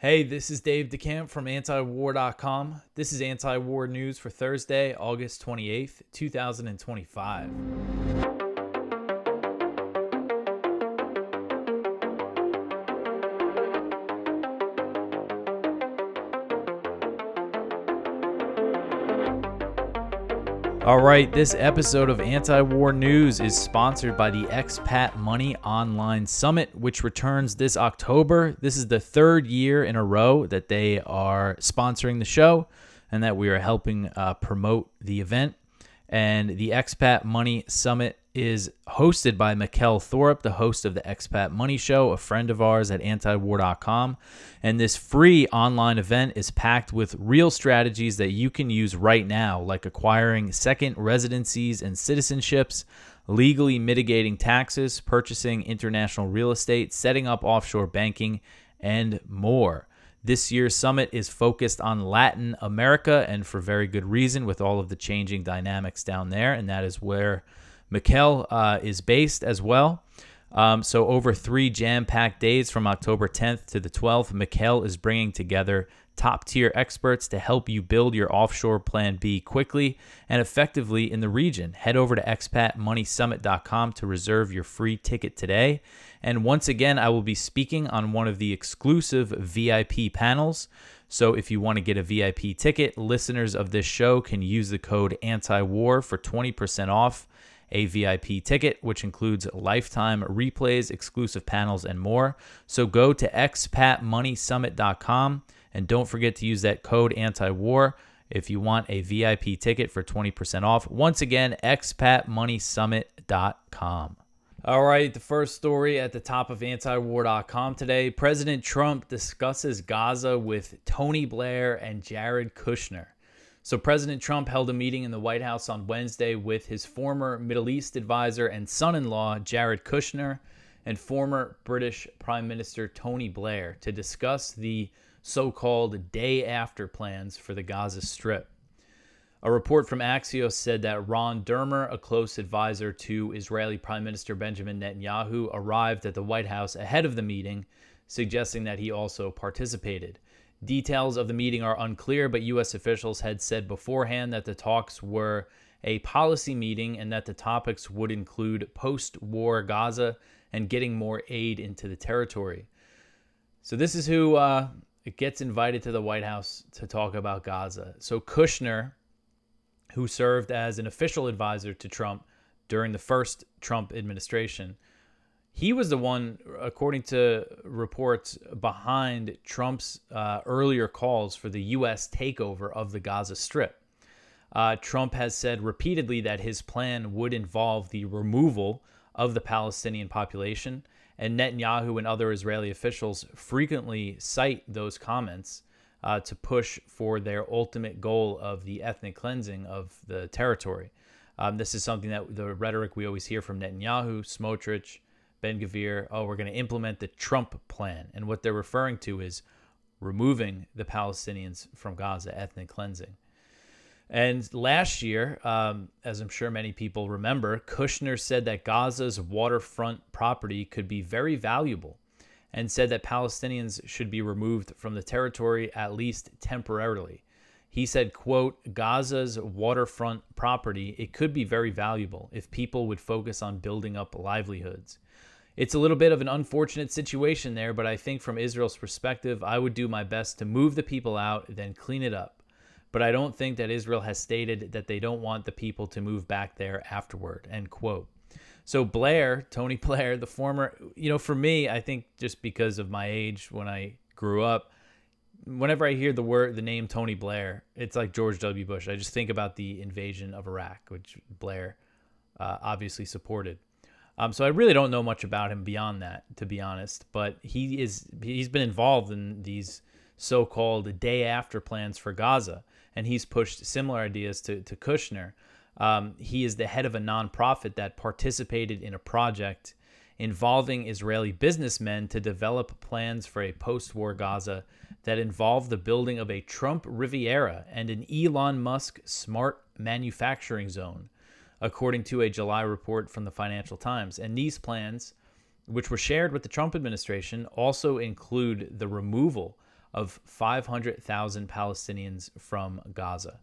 Hey, this is Dave DeCamp from antiwar.com. This is anti-war news for Thursday, August 28th, 2025. All right, this episode of Anti-War News is sponsored by the Expat Money Online Summit, which returns this October. This is the third year in a row that they are sponsoring the show and that we are helping promote the event. And the Expat Money Summit is hosted by Mikkel Thorup, the host of the Expat Money Show, a friend of ours at antiwar.com. And this free online event is packed with real strategies that you can use right now, like acquiring second residencies and citizenships, legally mitigating taxes, purchasing international real estate, setting up offshore banking, and more. This year's summit is focused on Latin America, and for very good reason, with all of the changing dynamics down there, and that is where Mikkel is based as well. So over 3 jam-packed days from October 10th to the 12th, Mikkel is bringing together top-tier experts to help you build your offshore plan B quickly and effectively in the region. Head over to expatmoneysummit.com to reserve your free ticket today. And once again, I will be speaking on one of the exclusive VIP panels. So if you want to get a VIP ticket, listeners of this show can use the code ANTIWAR for 20% off a VIP ticket, which includes lifetime replays, exclusive panels, and more. So go to expatmoneysummit.com and don't forget to use that code ANTIWAR if you want a VIP ticket for 20% off. Once again, expatmoneysummit.com. All right, the first story at the top of antiwar.com today. President Trump discusses Gaza with Tony Blair and Jared Kushner. So President Trump held a meeting in the White House on Wednesday with his former Middle East advisor and son-in-law, Jared Kushner, and former British Prime Minister Tony Blair to discuss the so-called day-after plans for the Gaza Strip. A report from Axios said that Ron Dermer, a close advisor to Israeli Prime Minister Benjamin Netanyahu, arrived at the White House ahead of the meeting, suggesting that he also participated. Details of the meeting are unclear, but U.S. officials had said beforehand that the talks were a policy meeting and that the topics would include post-war Gaza and getting more aid into the territory. So this is who gets invited to the White House to talk about Gaza. So Kushner, who served as an official advisor to Trump during the first Trump administration, he was the one, according to reports, behind Trump's earlier calls for the U.S. takeover of the Gaza Strip. Trump has said repeatedly that his plan would involve the removal of the Palestinian population, and Netanyahu and other Israeli officials frequently cite those comments to push for their ultimate goal of the ethnic cleansing of the territory. This is something that the rhetoric we always hear from Netanyahu, Smotrich, Ben-Gvir, we're going to implement the Trump plan. And what they're referring to is removing the Palestinians from Gaza, ethnic cleansing. And last year, as I'm sure many people remember, Kushner said that Gaza's waterfront property could be very valuable and said that Palestinians should be removed from the territory at least temporarily. He said, quote, Gaza's waterfront property, it could be very valuable if people would focus on building up livelihoods. It's a little bit of an unfortunate situation there, but I think from Israel's perspective, I would do my best to move the people out, then clean it up. But I don't think that Israel has stated that they don't want the people to move back there afterward, end quote. So Blair, Tony Blair, the former, for me, I think just because of my age when I grew up, whenever I hear the name Tony Blair, it's like George W. Bush. I just think about the invasion of Iraq, which Blair obviously supported. So I really don't know much about him beyond that, to be honest. But he's been involved in these so-called day-after plans for Gaza, and he's pushed similar ideas to Kushner. He is the head of a nonprofit that participated in a project involving Israeli businessmen to develop plans for a post-war Gaza that involved the building of a Trump Riviera and an Elon Musk smart manufacturing zone, according to a July report from the Financial Times. And these plans, which were shared with the Trump administration, also include the removal of 500,000 Palestinians from Gaza.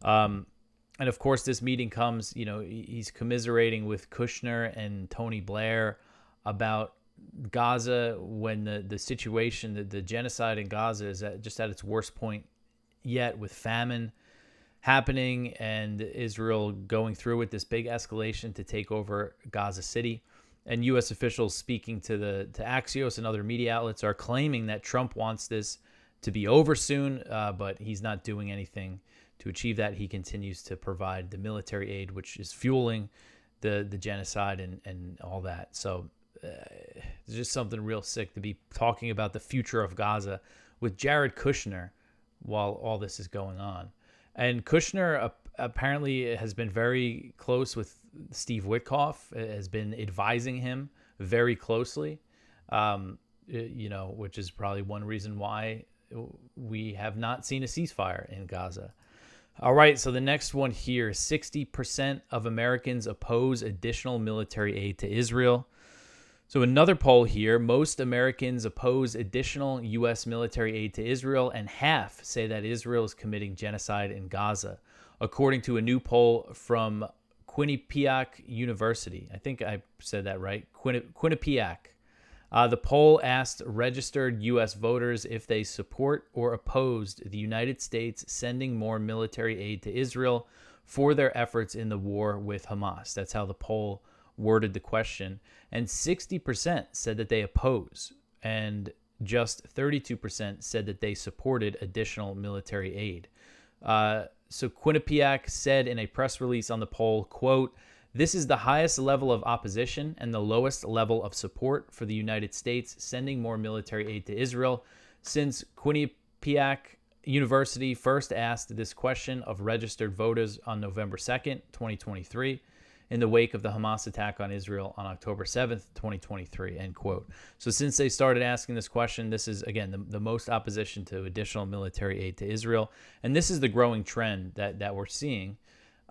And of course, this meeting comes, he's commiserating with Kushner and Tony Blair about Gaza when the situation, the genocide in Gaza is just at its worst point yet, with famine happening and Israel going through with this big escalation to take over Gaza City. And U.S. officials speaking to Axios and other media outlets are claiming that Trump wants this to be over soon, but he's not doing anything to achieve that. He continues to provide the military aid, which is fueling the genocide and all that. So it's just something real sick to be talking about the future of Gaza with Jared Kushner while all this is going on. And Kushner apparently has been very close with Steve Witkoff, has been advising him very closely, which is probably one reason why we have not seen a ceasefire in Gaza. All right, so the next one here, 60% of Americans oppose additional military aid to Israel. So another poll here, most Americans oppose additional U.S. military aid to Israel, and half say that Israel is committing genocide in Gaza, according to a new poll from Quinnipiac University. I think I said that right, Quinnipiac. The poll asked registered U.S. voters if they support or opposed the United States sending more military aid to Israel for their efforts in the war with Hamas. That's how the poll worded the question. And 60% said that they oppose, and just 32% said that they supported additional military aid. So Quinnipiac said in a press release on the poll, quote, "This is the highest level of opposition and the lowest level of support for the United States sending more military aid to Israel since Quinnipiac University first asked this question of registered voters on November 2nd, 2023, in the wake of the Hamas attack on Israel on October 7th, 2023, end quote. So since they started asking this question, this is, again, the most opposition to additional military aid to Israel. And this is the growing trend that we're seeing.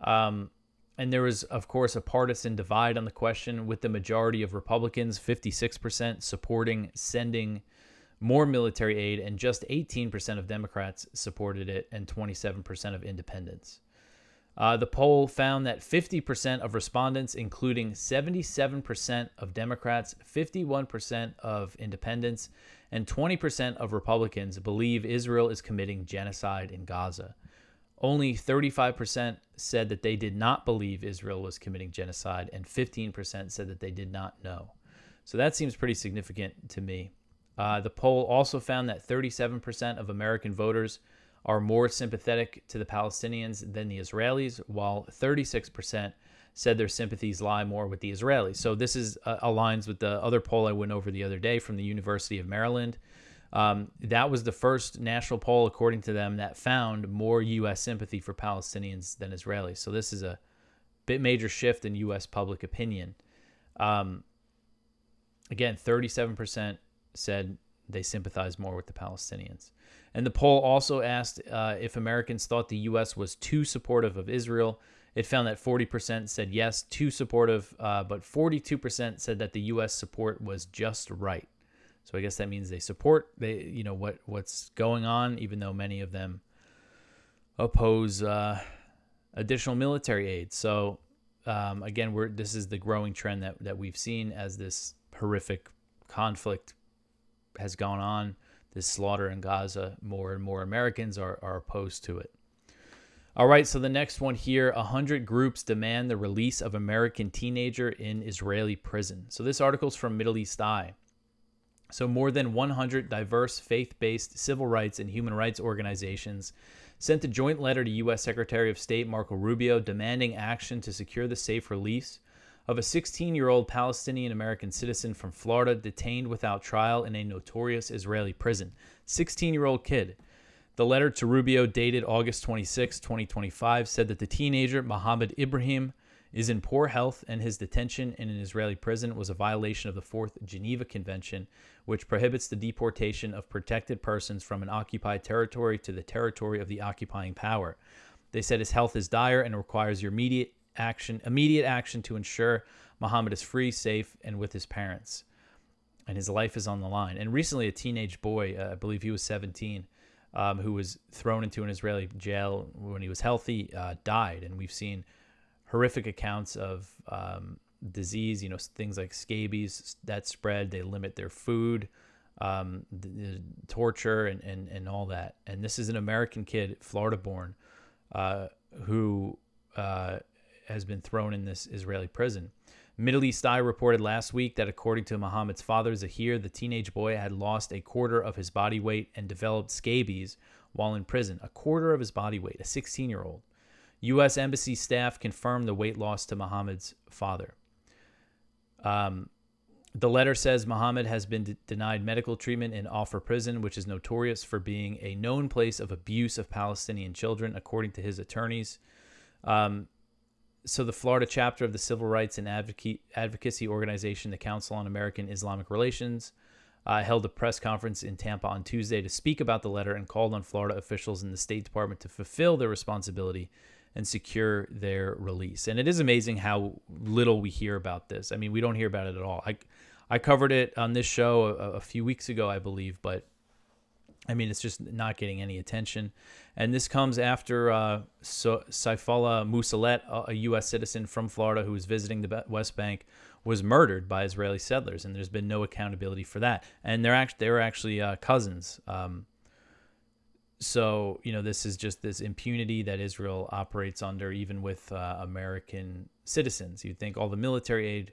And there was, of course, a partisan divide on the question, with the majority of Republicans, 56%, supporting sending more military aid, and just 18% of Democrats supported it, and 27% of independents. The poll found that 50% of respondents, including 77% of Democrats, 51% of independents, and 20% of Republicans, believe Israel is committing genocide in Gaza. Only 35% said that they did not believe Israel was committing genocide, and 15% said that they did not know. So that seems pretty significant to me. The poll also found that 37% of American voters are more sympathetic to the Palestinians than the Israelis, while 36% said their sympathies lie more with the Israelis. So this is aligns with the other poll I went over the other day from the University of Maryland. That was the first national poll, according to them, that found more U.S. sympathy for Palestinians than Israelis. So this is a bit major shift in U.S. public opinion. Again, 37% said they sympathize more with the Palestinians. And the poll also asked if Americans thought the U.S. was too supportive of Israel. It found that 40% said yes, too supportive, but 42% said that the U.S. support was just right. So I guess that means they support what's going on, even though many of them oppose additional military aid. So again, this is the growing trend that we've seen as this horrific conflict has gone on. This slaughter in Gaza, more and more Americans are opposed to it. All right, so the next one here, 100 groups demand the release of American teenager in Israeli prison. So this article is from Middle East Eye. So more than 100 diverse faith-based civil rights and human rights organizations sent a joint letter to U.S. Secretary of State Marco Rubio demanding action to secure the safe release of a 16-year-old Palestinian-American citizen from Florida detained without trial in a notorious Israeli prison. 16-year-old kid. The letter to Rubio, dated August 26, 2025, said that the teenager, Mohammed Ibrahim, is in poor health, and his detention in an Israeli prison was a violation of the Fourth Geneva Convention, which prohibits the deportation of protected persons from an occupied territory to the territory of the occupying power. They said his health is dire and requires your immediate action to ensure Mohammed is free, safe, and with his parents. and his life is on the line. And recently, a teenage boy, I believe he was 17, who was thrown into an Israeli jail when he was healthy, died. And we've seen horrific accounts of disease, things like scabies that spread. They limit their food, the torture, and all that. And this is an American kid, Florida-born, who has been thrown in this Israeli prison. Middle East Eye reported last week that according to Muhammad's father, Zahir, the teenage boy had lost a quarter of his body weight and developed scabies while in prison. A quarter of his body weight, a 16-year-old. U.S. Embassy staff confirmed the weight loss to Muhammad's father. The letter says Muhammad has been denied medical treatment in Al-Fasher prison, which is notorious for being a known place of abuse of Palestinian children, according to his attorneys. So the Florida chapter of the Civil Rights and Advocacy Organization, the Council on American Islamic Relations, held a press conference in Tampa on Tuesday to speak about the letter and called on Florida officials in the State Department to fulfill their responsibility and secure their release. And it is amazing how little we hear about this. I mean, we don't hear about it at all. I covered it on this show a few weeks ago, I believe, but I mean, it's just not getting any attention. And this comes after Saifullah Musalet, a U.S. citizen from Florida who was visiting the West Bank, was murdered by Israeli settlers, and there's been no accountability for that. And they were actually cousins. So, this is just this impunity that Israel operates under, even with American citizens. You'd think all the military aid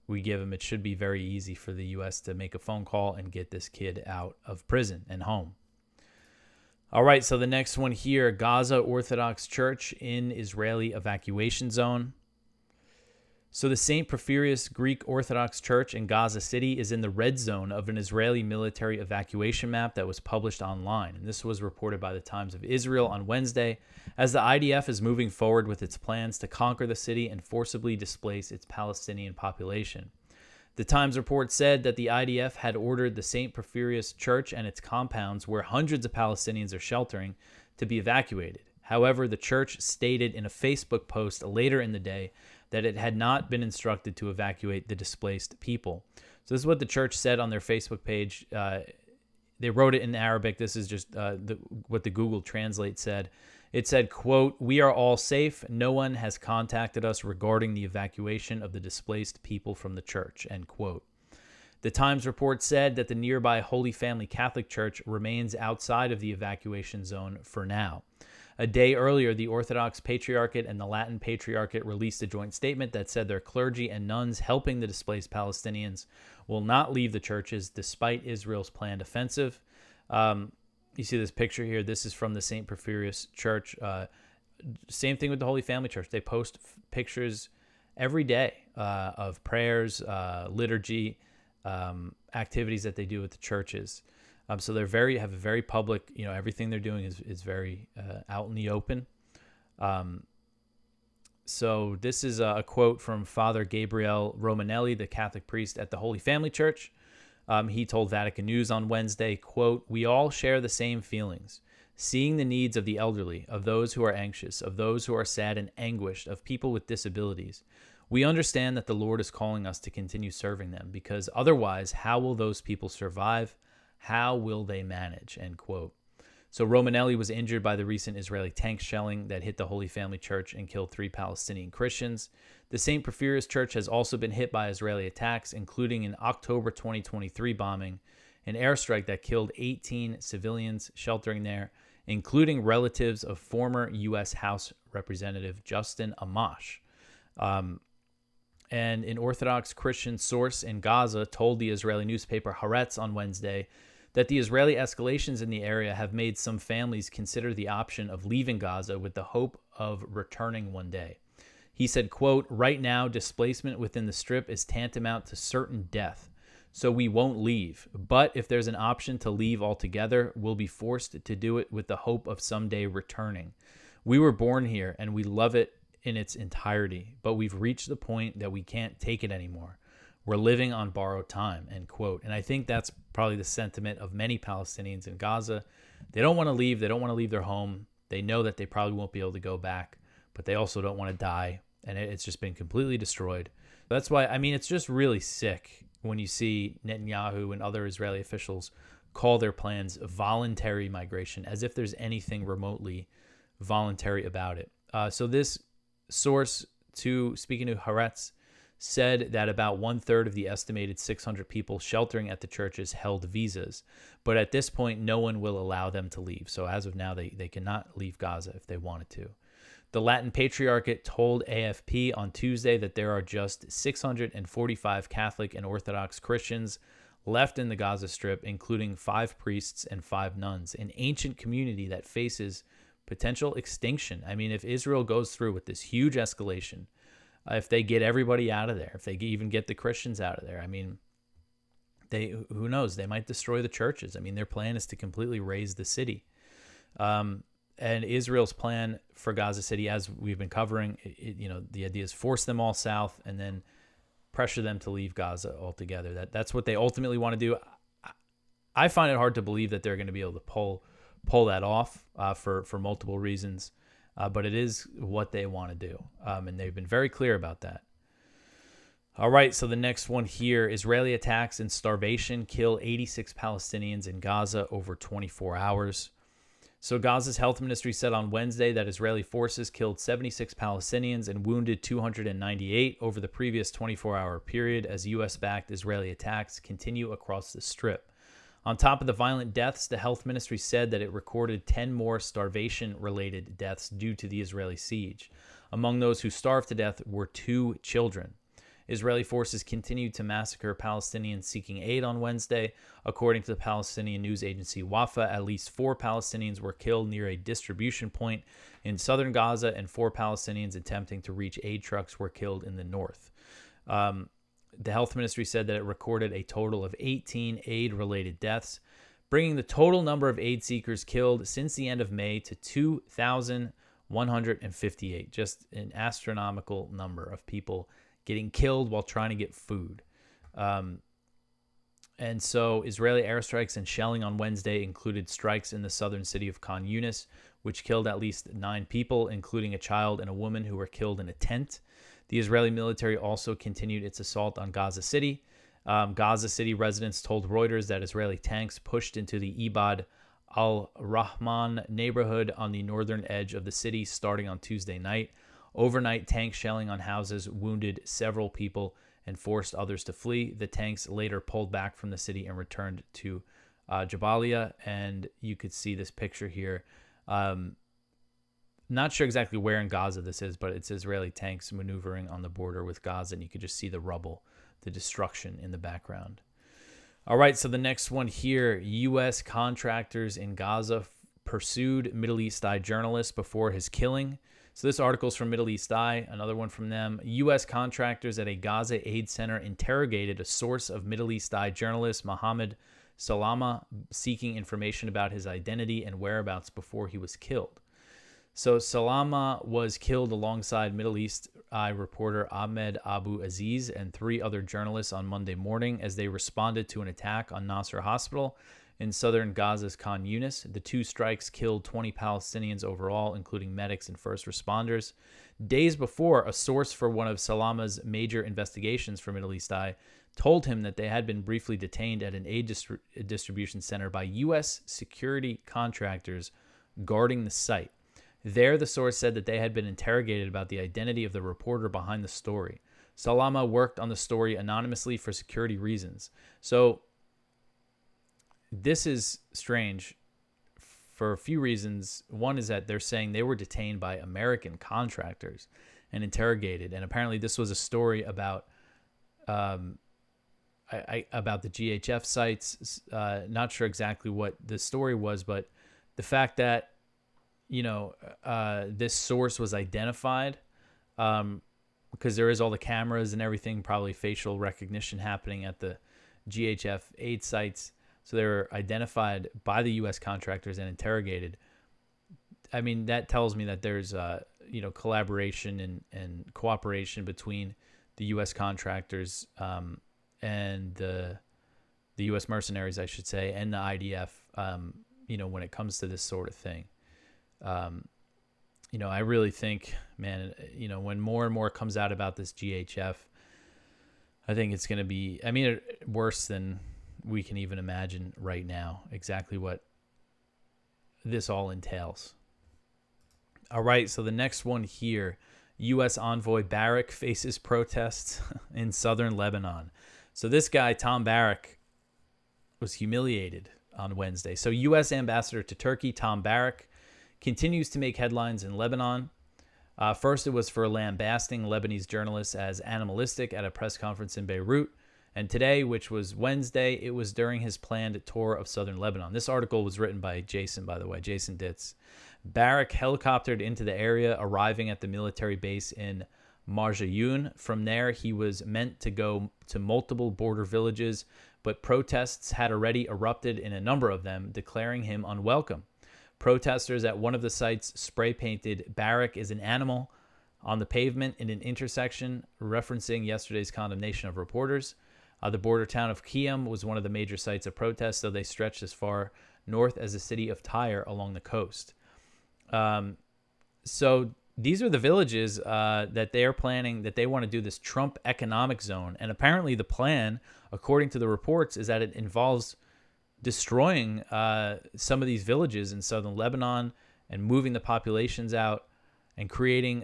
we give them, it should be very easy for the U.S. to make a phone call and get this kid out of prison and home. All right, so the next one here, Gaza Orthodox Church in Israeli evacuation zone. So the St. Porphyrius Greek Orthodox Church in Gaza City is in the red zone of an Israeli military evacuation map that was published online. And this was reported by the Times of Israel on Wednesday, as the IDF is moving forward with its plans to conquer the city and forcibly displace its Palestinian population. The Times report said that the IDF had ordered the St. Porphyrius Church and its compounds, where hundreds of Palestinians are sheltering, to be evacuated. However, the church stated in a Facebook post later in the day that it had not been instructed to evacuate the displaced people. So this is what the church said on their Facebook page. They wrote it in Arabic. This is just what the Google Translate said. It said, quote, "We are all safe. No one has contacted us regarding the evacuation of the displaced people from the church," end quote. The Times report said that the nearby Holy Family Catholic Church remains outside of the evacuation zone for now. A day earlier, the Orthodox Patriarchate and the Latin Patriarchate released a joint statement that said their clergy and nuns helping the displaced Palestinians will not leave the churches despite Israel's planned offensive. You see this picture here. This is from the St. Porphyrius Church. Same thing with the Holy Family Church. They post pictures every day of prayers, liturgy, activities that they do with the churches. So have a very public, everything they're doing is very out in the open. So this is a quote from Father Gabriel Romanelli, the Catholic priest at the Holy Family Church. He told Vatican News on Wednesday, quote, "We all share the same feelings, seeing the needs of the elderly, of those who are anxious, of those who are sad and anguished, of people with disabilities. We understand that the Lord is calling us to continue serving them, because otherwise, how will those people survive? How will they manage?" End quote. So Romanelli was injured by the recent Israeli tank shelling that hit the Holy Family Church and killed 3 Palestinian Christians. The St. Porphyrius Church has also been hit by Israeli attacks, including an October 2023 bombing, an airstrike that killed 18 civilians sheltering there, including relatives of former U.S. House Representative Justin Amash. And an Orthodox Christian source in Gaza told the Israeli newspaper Haaretz on Wednesday that the Israeli escalations in the area have made some families consider the option of leaving Gaza with the hope of returning one day. He said, quote, "Right now, displacement within the Strip is tantamount to certain death, so we won't leave. But if there's an option to leave altogether, we'll be forced to do it with the hope of someday returning. We were born here, and we love it in its entirety, but we've reached the point that we can't take it anymore. We're living on borrowed time," end quote. And I think that's probably the sentiment of many Palestinians in Gaza. They don't want to leave. They don't want to leave their home. They know that they probably won't be able to go back, but they also don't want to die. And it's just been completely destroyed. That's why, it's just really sick when you see Netanyahu and other Israeli officials call their plans voluntary migration, as if there's anything remotely voluntary about it. So this source, speaking to Haaretz, said that about 1/3 of the estimated 600 people sheltering at the churches held visas. But at this point, no one will allow them to leave. So as of now, they cannot leave Gaza if they wanted to. The Latin Patriarchate told AFP on Tuesday that there are just 645 Catholic and Orthodox Christians left in the Gaza Strip, including 5 priests and 5 nuns, an ancient community that faces potential extinction. I mean, if Israel goes through with this huge escalation, if they get everybody out of there, if they even get the Christians out of there, I mean, who knows? They might destroy the churches. I mean, their plan is to completely raze the city. And Israel's plan for Gaza City, as we've been covering, the idea is force them all south and then pressure them to leave Gaza altogether. That's what they ultimately want to do. I find it hard to believe that they're going to be able to pull that off for multiple reasons, but it is what they want to do, and they've been very clear about that. All right, so the next one here: Israeli attacks and starvation kill 86 Palestinians in Gaza over 24 hours. So Gaza's health ministry said on Wednesday that Israeli forces killed 76 Palestinians and wounded 298 over the previous 24-hour period as U.S.-backed Israeli attacks continue across the Strip. On top of the violent deaths, the health ministry said that it recorded 10 more starvation-related deaths due to the Israeli siege. Among those who starved to death were 2 children. Israeli forces continued to massacre Palestinians seeking aid on Wednesday. According to the Palestinian news agency Wafa, at least 4 Palestinians were killed near a distribution point in southern Gaza, and 4 Palestinians attempting to reach aid trucks were killed in the north. The health ministry said that it recorded a total of 18 aid-related deaths, bringing the total number of aid seekers killed since the end of May to 2,158. Just an astronomical number of people getting killed while trying to get food. And so Israeli airstrikes and shelling on Wednesday included strikes in the southern city of Khan Yunis, which killed at least 9 people, including a child and a woman who were killed in a tent. The Israeli military also continued its assault on Gaza City. Gaza City residents told Reuters that Israeli tanks pushed into the Ibad al-Rahman neighborhood on the northern edge of the city starting on Tuesday night. Overnight tank shelling on houses wounded several people and forced others to flee. The tanks later pulled back from the city and returned to Jabalia. And you could see this picture here. Not sure exactly where in Gaza this is, but it's Israeli tanks maneuvering on the border with Gaza, and you could just see the rubble, the destruction in the background. All right, so the next one here: U.S. contractors in Gaza pursued Middle East Eye journalist before his killing. So this article is from Middle East Eye, another one from them. U.S. contractors at a Gaza aid center interrogated a source of Middle East Eye journalist Mohammed Salama, seeking information about his identity and whereabouts before he was killed. So Salama was killed alongside Middle East Eye reporter Ahmed Abu Aziz and 3 other journalists on Monday morning as they responded to an attack on Nasser Hospital in southern Gaza's Khan Yunis. The 2 strikes killed 20 Palestinians overall, including medics and first responders. Days before, a source for one of Salama's major investigations for Middle East Eye told him that they had been briefly detained at an aid distribution center by U.S. security contractors guarding the site. There, the source said that they had been interrogated about the identity of the reporter behind the story. Salama worked on the story anonymously for security reasons. So this is strange for a few reasons. One is that they're saying they were detained by American contractors and interrogated. And apparently this was a story about about the GHF sites. Not sure exactly what the story was, but the fact that, this source was identified because there is all the cameras and everything, probably facial recognition happening at the GHF aid sites. So they were identified by the U.S. contractors and interrogated. I mean, that tells me that there's, collaboration and cooperation between the U.S. contractors and the U.S. mercenaries, I should say, and the IDF, when it comes to this sort of thing. I really think, man, when more and more comes out about this GHF, I think it's going to be, I mean, worse than we can even imagine right now, exactly what this all entails. All right, so the next one here, U.S. Envoy Barrack faces protests in southern Lebanon. So this guy, Tom Barrack, was humiliated on Wednesday. So U.S. Ambassador to Turkey, Tom Barrack, continues to make headlines in Lebanon. First, it was for lambasting Lebanese journalists as animalistic at a press conference in Beirut. And today, which was Wednesday, it was during his planned tour of southern Lebanon. This article was written by Jason, by the way, Jason Ditz. Barrack helicoptered into the area, arriving at the military base in Marjayoun. From there, he was meant to go to multiple border villages, but protests had already erupted in a number of them, declaring him unwelcome. Protesters at one of the sites spray-painted "Barrack is an animal" on the pavement in an intersection, referencing yesterday's condemnation of reporters. The border town of Qiyam was one of the major sites of protest, though they stretched as far north as the city of Tyre along the coast. So these are the villages that they are planning, that they want to do this Trump economic zone. And apparently the plan, according to the reports, is that it involves destroying some of these villages in southern Lebanon and moving the populations out and creating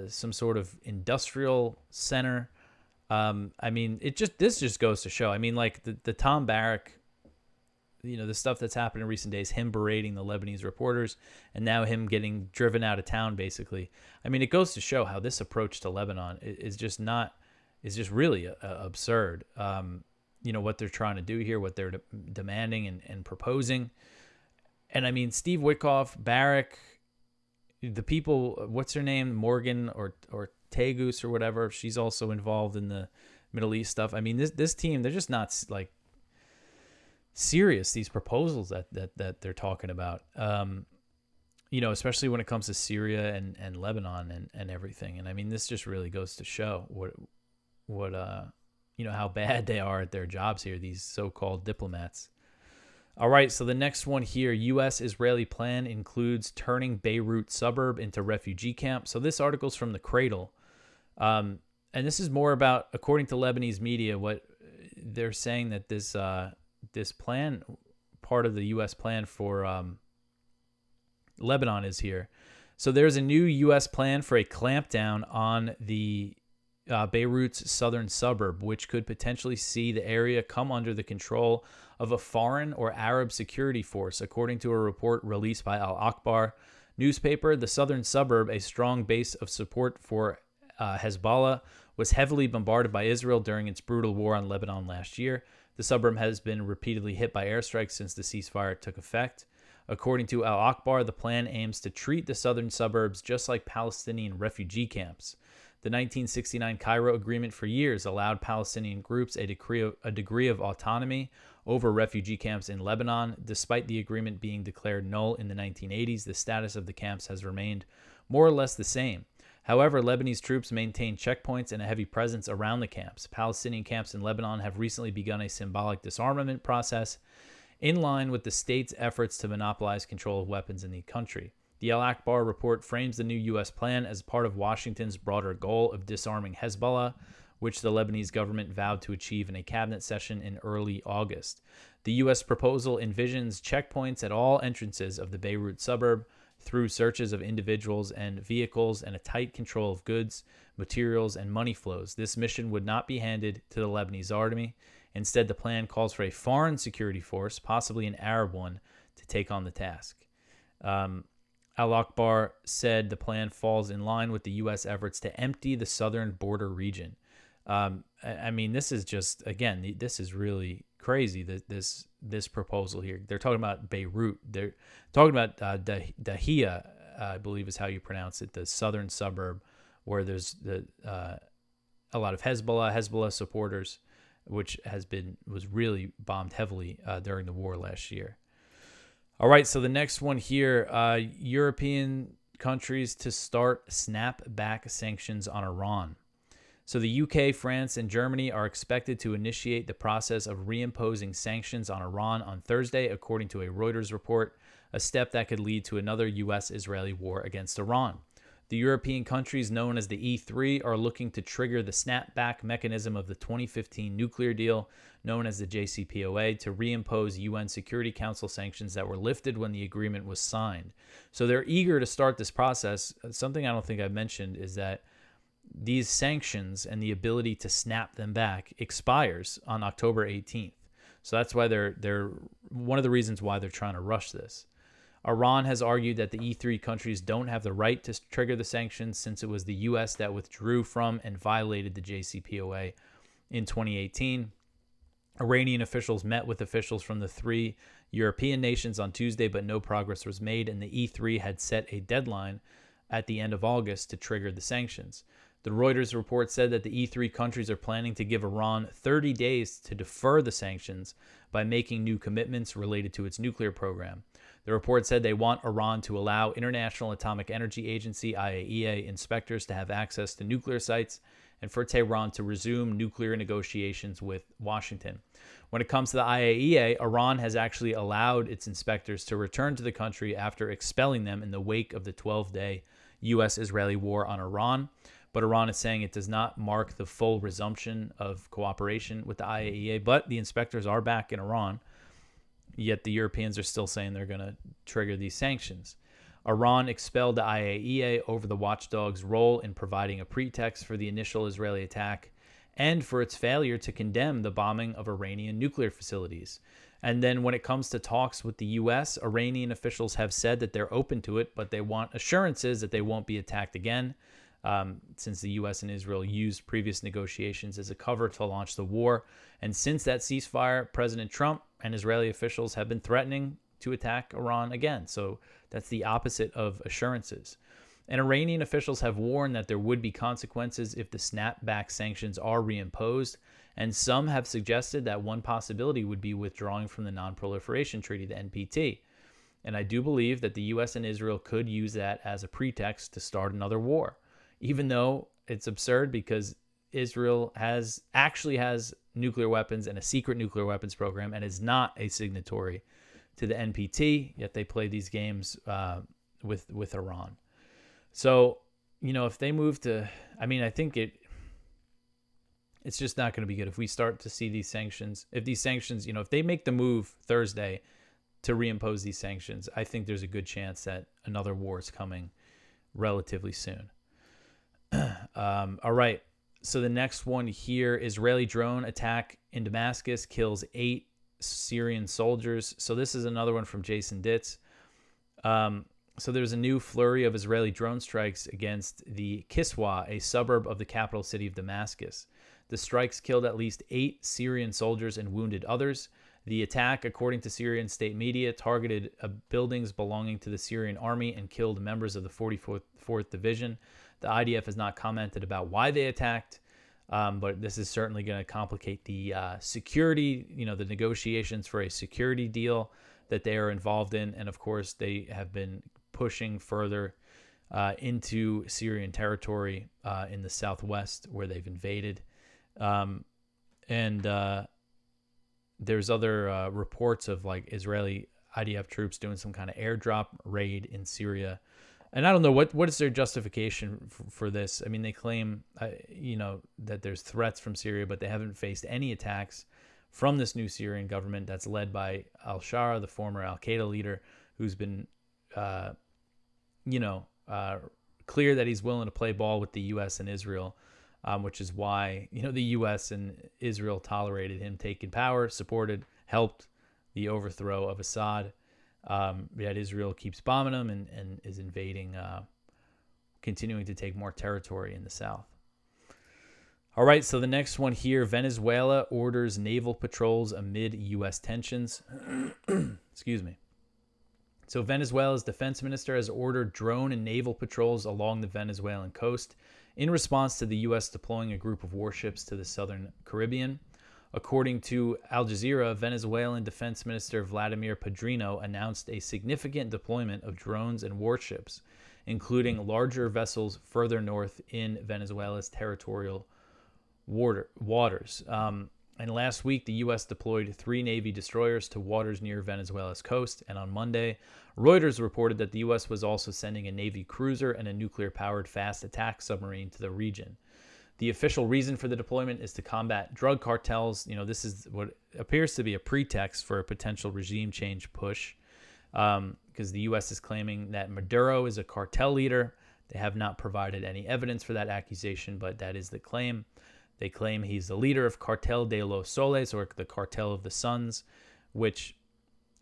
some sort of industrial center. I mean, this just goes to show. I mean, like the Tom Barrack, the stuff that's happened in recent days, him berating the Lebanese reporters, and now him getting driven out of town, basically. I mean, it goes to show how this approach to Lebanon is just really absurd. What they're trying to do here, what they're demanding and proposing. And I mean, Steve Witkoff, Barrack, the people, what's her name? Morgan or Tegus or whatever. She's also involved in the Middle East stuff. I mean, this team, they're just not like serious, these proposals that they're talking about. Especially when it comes to Syria and Lebanon and everything. And I mean, this just really goes to show what how bad they are at their jobs here, these so-called diplomats. All right, so the next one here, U.S.-Israeli plan includes turning Beirut suburb into refugee camp. So this article's from The Cradle. And this is more about, according to Lebanese media, what they're saying that this plan, part of the U.S. plan for Lebanon is here. So there's a new U.S. plan for a clampdown on the Beirut's southern suburb, which could potentially see the area come under the control of a foreign or Arab security force, according to a report released by Al-Akhbar newspaper. The southern suburb, a strong base of support for Hezbollah, was heavily bombarded by Israel during its brutal war on Lebanon last year. The suburb has been repeatedly hit by airstrikes since the ceasefire took effect. According to Al-Akhbar, the plan aims to treat the southern suburbs just like Palestinian refugee camps. The 1969 Cairo Agreement for years allowed Palestinian groups a degree of autonomy over refugee camps in Lebanon. Despite the agreement being declared null in the 1980s, the status of the camps has remained more or less the same. However, Lebanese troops maintain checkpoints and a heavy presence around the camps. Palestinian camps in Lebanon have recently begun a symbolic disarmament process in line with the state's efforts to monopolize control of weapons in the country. The Al-Akhbar report frames the new U.S. plan as part of Washington's broader goal of disarming Hezbollah, which the Lebanese government vowed to achieve in a cabinet session in early August. The U.S. proposal envisions checkpoints at all entrances of the Beirut suburb through searches of individuals and vehicles and a tight control of goods, materials, and money flows. This mission would not be handed to the Lebanese army. Instead, the plan calls for a foreign security force, possibly an Arab one, to take on the task. Al-Akhbar said the plan falls in line with the U.S. efforts to empty the southern border region. I mean, this is just, again, this is really crazy, this proposal here. They're talking about Beirut. They're talking about Dahia, I believe is how you pronounce it, the southern suburb where there's a lot of Hezbollah supporters, which was really bombed heavily during the war last year. All right, so the next one here, European countries to start snapback sanctions on Iran. So the UK, France, and Germany are expected to initiate the process of reimposing sanctions on Iran on Thursday, according to a Reuters report, a step that could lead to another U.S.-Israeli war against Iran. The European countries known as the E3 are looking to trigger the snapback mechanism of the 2015 nuclear deal, known as the JCPOA, to reimpose UN Security Council sanctions that were lifted when the agreement was signed. So they're eager to start this process. Something I don't think I mentioned is that these sanctions and the ability to snap them back expires on October 18th. So that's why they're one of the reasons why they're trying to rush this. Iran has argued that the E3 countries don't have the right to trigger the sanctions since it was the U.S. that withdrew from and violated the JCPOA in 2018. Iranian officials met with officials from the 3 European nations on Tuesday, but no progress was made, and the E3 had set a deadline at the end of August to trigger the sanctions. The Reuters report said that the E3 countries are planning to give Iran 30 days to defer the sanctions by making new commitments related to its nuclear program. The report said they want Iran to allow International Atomic Energy Agency (IAEA) inspectors to have access to nuclear sites and for Tehran to resume nuclear negotiations with Washington. When it comes to the IAEA, Iran has actually allowed its inspectors to return to the country after expelling them in the wake of the 12-day U.S.-Israeli war on Iran. But Iran is saying it does not mark the full resumption of cooperation with the IAEA, but the inspectors are back in Iran. Yet the Europeans are still saying they're going to trigger these sanctions. Iran expelled the IAEA over the watchdog's role in providing a pretext for the initial Israeli attack and for its failure to condemn the bombing of Iranian nuclear facilities. And then when it comes to talks with the U.S., Iranian officials have said that they're open to it, but they want assurances that they won't be attacked again, since the U.S. and Israel used previous negotiations as a cover to launch the war. And since that ceasefire, President Trump and Israeli officials have been threatening to attack Iran again. So that's the opposite of assurances. And Iranian officials have warned that there would be consequences if the snapback sanctions are reimposed. And some have suggested that one possibility would be withdrawing from the Non-Proliferation Treaty, the NPT. And I do believe that the U.S. and Israel could use that as a pretext to start another war, even though it's absurd because Israel actually has nuclear weapons and a secret nuclear weapons program and is not a signatory to the NPT, yet they play these games with Iran. So, if they move to, I think it's just not going to be good if we start to see these sanctions. If these sanctions, if they make the move Thursday to reimpose these sanctions, I think there's a good chance that another war is coming relatively soon. All right. So the next one here, Israeli drone attack in Damascus kills 8 Syrian soldiers. So this is another one from Jason Ditz. So there's a new flurry of Israeli drone strikes against the Kiswa, a suburb of the capital city of Damascus. The strikes killed at least 8 Syrian soldiers and wounded others. The attack, according to Syrian state media, targeted buildings belonging to the Syrian army and killed members of the 44th Division. The IDF has not commented about why they attacked, but this is certainly going to complicate the security, the negotiations for a security deal that they are involved in. And of course, they have been pushing further into Syrian territory in the southwest where they've invaded. There's other reports of Israeli IDF troops doing some kind of airdrop raid in Syria. And I don't know what is their justification for this. They claim, that there's threats from Syria, but they haven't faced any attacks from this new Syrian government that's led by al-Shara, the former Al-Qaeda leader, who's been, clear that he's willing to play ball with the U.S. and Israel, which is why, the U.S. and Israel tolerated him taking power, helped the overthrow of Assad. Yet Israel keeps bombing them and is invading, continuing to take more territory in the south. All right, so the next one here, Venezuela orders naval patrols amid U.S. tensions. Excuse me. So Venezuela's defense minister has ordered drone and naval patrols along the Venezuelan coast in response to the U.S. deploying a group of warships to the southern Caribbean. According to Al Jazeera, Venezuelan Defense Minister Vladimir Padrino announced a significant deployment of drones and warships, including larger vessels further north in Venezuela's territorial waters. And last week, the U.S. deployed 3 Navy destroyers to waters near Venezuela's coast. And on Monday, Reuters reported that the U.S. was also sending a Navy cruiser and a nuclear-powered fast attack submarine to the region. The official reason for the deployment is to combat drug cartels. This is what appears to be a pretext for a potential regime change push, because the U.S. is claiming that Maduro is a cartel leader. They have not provided any evidence for that accusation, but that is the claim. They claim he's the leader of Cartel de los Soles, or the Cartel of the Suns, which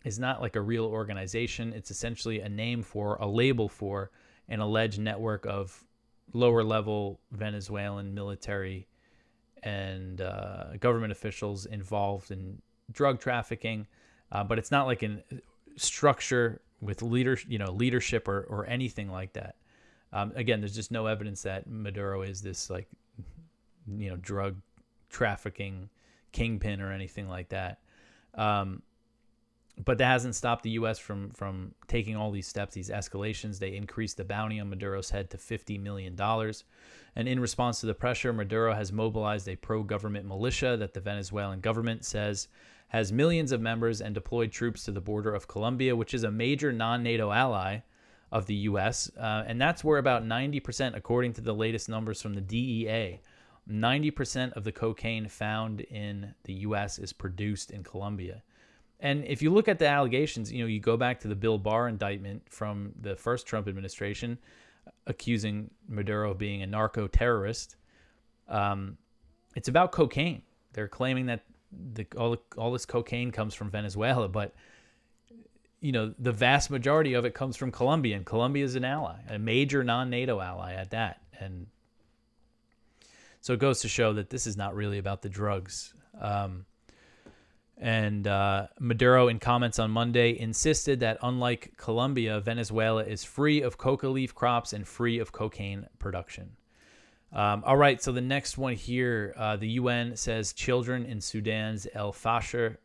is not like a real organization. It's essentially a label for an alleged network of lower-level Venezuelan military and government officials involved in drug trafficking. But it's not like a structure with leadership or anything like that. Again, there's just no evidence that Maduro is this drug trafficking kingpin or anything like that. But that hasn't stopped the U.S. from taking all these steps, these escalations. They increased the bounty on Maduro's head to $50 million. And in response to the pressure, Maduro has mobilized a pro-government militia that the Venezuelan government says has millions of members and deployed troops to the border of Colombia, which is a major non-NATO ally of the U.S. And that's where about 90%, according to the latest numbers from the DEA, 90% of the cocaine found in the U.S. is produced in Colombia. And if you look at the allegations, you go back to the Bill Barr indictment from the first Trump administration accusing Maduro of being a narco-terrorist. It's about cocaine. They're claiming that all this cocaine comes from Venezuela, but the vast majority of it comes from Colombia, and Colombia is an ally, a major non-NATO ally at that. And so it goes to show that this is not really about the drugs. And Maduro, in comments on Monday, insisted that unlike Colombia, Venezuela is free of coca leaf crops and free of cocaine production. All right, so the next one here, the UN says children in Sudan's El-Fasher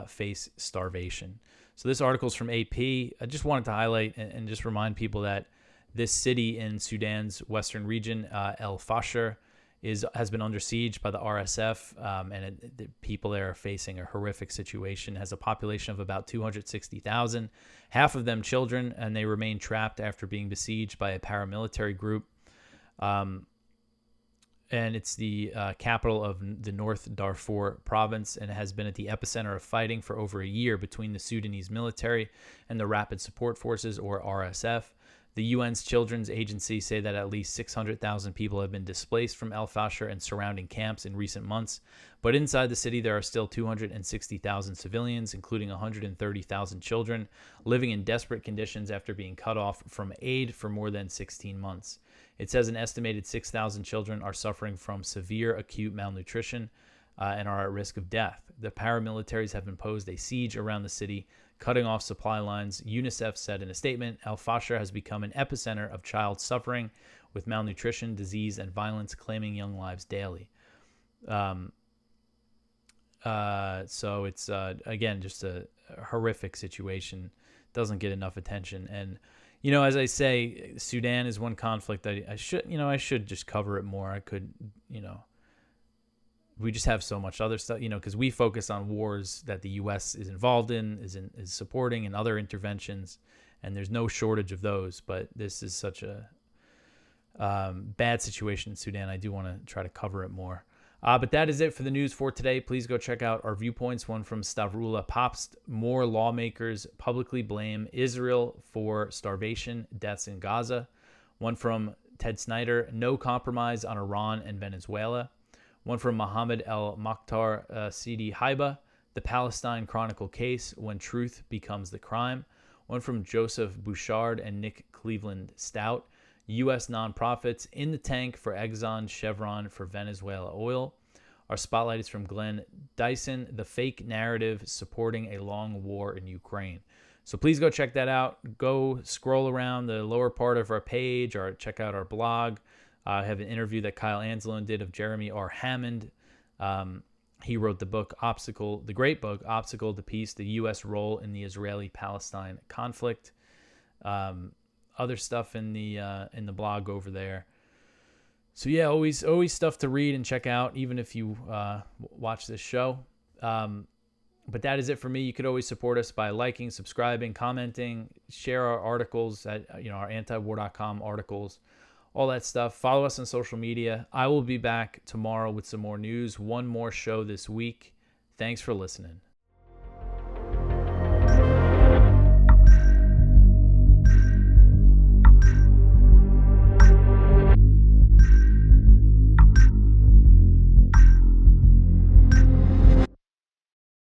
face starvation. So this article is from AP. I just wanted to highlight and just remind people that this city in Sudan's western region, El-Fasher, has been under siege by the RSF, and the people there are facing a horrific situation. It has a population of about 260,000, half of them children, and they remain trapped after being besieged by a paramilitary group. And it's the capital of the North Darfur province, and it has been at the epicenter of fighting for over a year between the Sudanese military and the Rapid Support Forces, or RSF. The UN's Children's Agency say that at least 600,000 people have been displaced from El-Fasher and surrounding camps in recent months. But inside the city, there are still 260,000 civilians, including 130,000 children, living in desperate conditions after being cut off from aid for more than 16 months. It says an estimated 6,000 children are suffering from severe acute malnutrition and are at risk of death. The paramilitaries have imposed a siege around the city, cutting off supply lines. UNICEF said in a statement, El-Fasher has become an epicenter of child suffering, with malnutrition, disease, and violence claiming young lives daily. So it's, again, just a horrific situation. Doesn't get enough attention. And, as I say, Sudan is one conflict that I should just cover it more. I could, we just have so much other stuff, because we focus on wars that the U.S. is involved in, is supporting, and other interventions, and there's no shortage of those. But this is such a bad situation in Sudan. I do want to try to cover it more. But that is it for the news for today. Please go check out our Viewpoints, one from Stavrula Popst. More lawmakers publicly blame Israel for starvation deaths in Gaza. One from Ted Snyder, no compromise on Iran and Venezuela. One from Mohammed El-Makhtar Sidi Haiba, the Palestine Chronicle case, when truth becomes the crime. One from Joseph Bouchard and Nick Cleveland Stout, U.S. nonprofits in the tank for Exxon, Chevron for Venezuela oil. Our spotlight is from Glenn Dyson, the fake narrative supporting a long war in Ukraine. So please go check that out. Go scroll around the lower part of our page or check out our blog. I have an interview that Kyle Anzalone did of Jeremy R. Hammond. He wrote the great book, Obstacle to Peace, the U.S. Role in the Israeli-Palestine Conflict. Other stuff in the blog over there. So yeah, always stuff to read and check out, even if you watch this show. But that is it for me. You could always support us by liking, subscribing, commenting, share our articles at our antiwar.com articles, all that stuff. Follow us on social media. I will be back tomorrow with some more news, one more show this week. Thanks for listening.